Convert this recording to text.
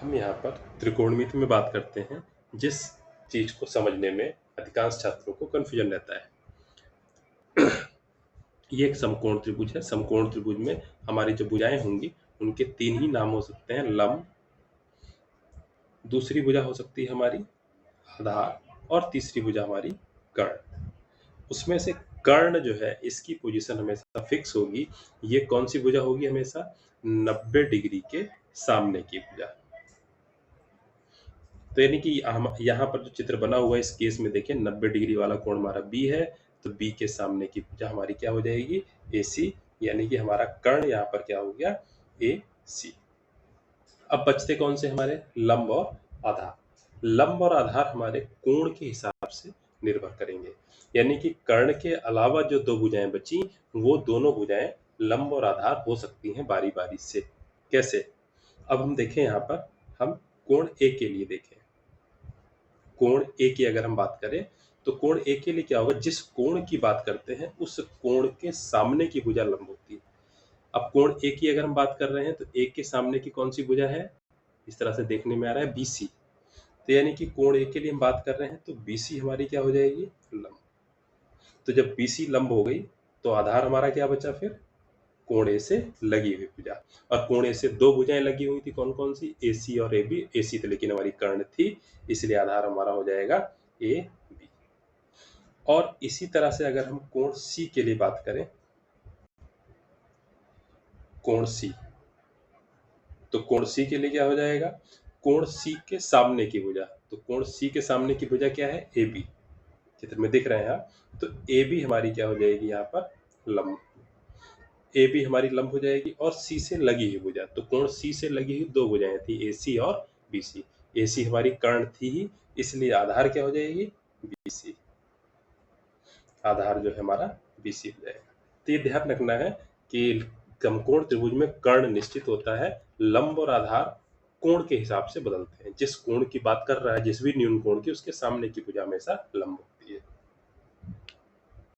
हम यहाँ पर त्रिकोणमिति में बात करते हैं, जिस चीज को समझने में अधिकांश छात्रों को कन्फ्यूजन रहता है। ये एक समकोण त्रिभुज है। समकोण त्रिभुज में हमारी जो भुजाएं होंगी उनके तीन ही नाम हो सकते हैं, लंब, दूसरी भुजा हो सकती है हमारी आधार और तीसरी भुजा हमारी कर्ण। उसमें से कर्ण जो है इसकी पोजीशन हमेशा फिक्स होगी। ये कौन सी भुजा होगी? हमेशा 90 डिग्री के सामने की भुजा। तो यानी कि हम यहाँ पर जो चित्र बना हुआ है इस केस में देखें 90 डिग्री वाला कोण हमारा बी है, तो बी के सामने की भुजा हमारी क्या हो जाएगी? AC, यानी कि हमारा कर्ण यहाँ पर क्या हो गया? AC। अब बचते कौन से हमारे? लंब और आधार। लंब और आधार हमारे कोण के हिसाब से निर्भर करेंगे, यानी कि कर्ण के अलावा जो दो भुजाएं बची वो दोनों भुजाएं लंब और आधार हो सकती हैं बारी बारी से। कैसे? अब हम देखें यहाँ पर, हम कोण ए के लिए देखें। कोण ए की अगर हम बात करें तो कोण ए के लिए क्या होगा? जिस कोण की बात करते हैं उस कोण के सामने की भुजा लंब होती है। अब कोण ए की अगर हम बात कर रहे हैं तो ए के सामने की कौन सी भुजा है? इस तरह से देखने में आ रहा है BC। तो यानी कि कोण ए के लिए हम बात कर रहे हैं तो BC हमारी क्या हो जाएगी? लंब। तो जब BC लंब हो गई तो आधार हमारा क्या बचा फिर? कोण ए से लगी हुई भुजा। और कोण ए से दो भुजाएं लगी हुई थी, कौन कौन सी? AC और AB। AC तो लेकिन हमारी कर्ण थी, इसलिए आधार हमारा हो जाएगा AB। और इसी तरह से अगर हम कोण C के लिए बात करें, कोण C, तो कोण C के लिए क्या हो जाएगा? कोण C के सामने की भुजा। तो कोण C के सामने की भुजा क्या है? AB। चित्र में दिख रहे हैं आप। तो AB हमारी क्या हो जाएगी? यहाँ पर लंब। AB हमारी लंब हो जाएगी और C से लगी हुई भुजा। तो कोण C से लगी हुई दो भुजाएं थी, AC और BC। AC हमारी कर्ण थी ही, इसलिए आधार क्या हो जाएगी? BC। आधार जो है हमारा BC हो जाएगा। तो ये ध्यान रखना है कि समकोण त्रिभुज में कर्ण निश्चित होता है, लंब और आधार कोण के हिसाब से बदलते हैं। जिस कोण की बात कर रहा है, जिस भी न्यून कोण की, उसके सामने की भुजा हमेशा लंब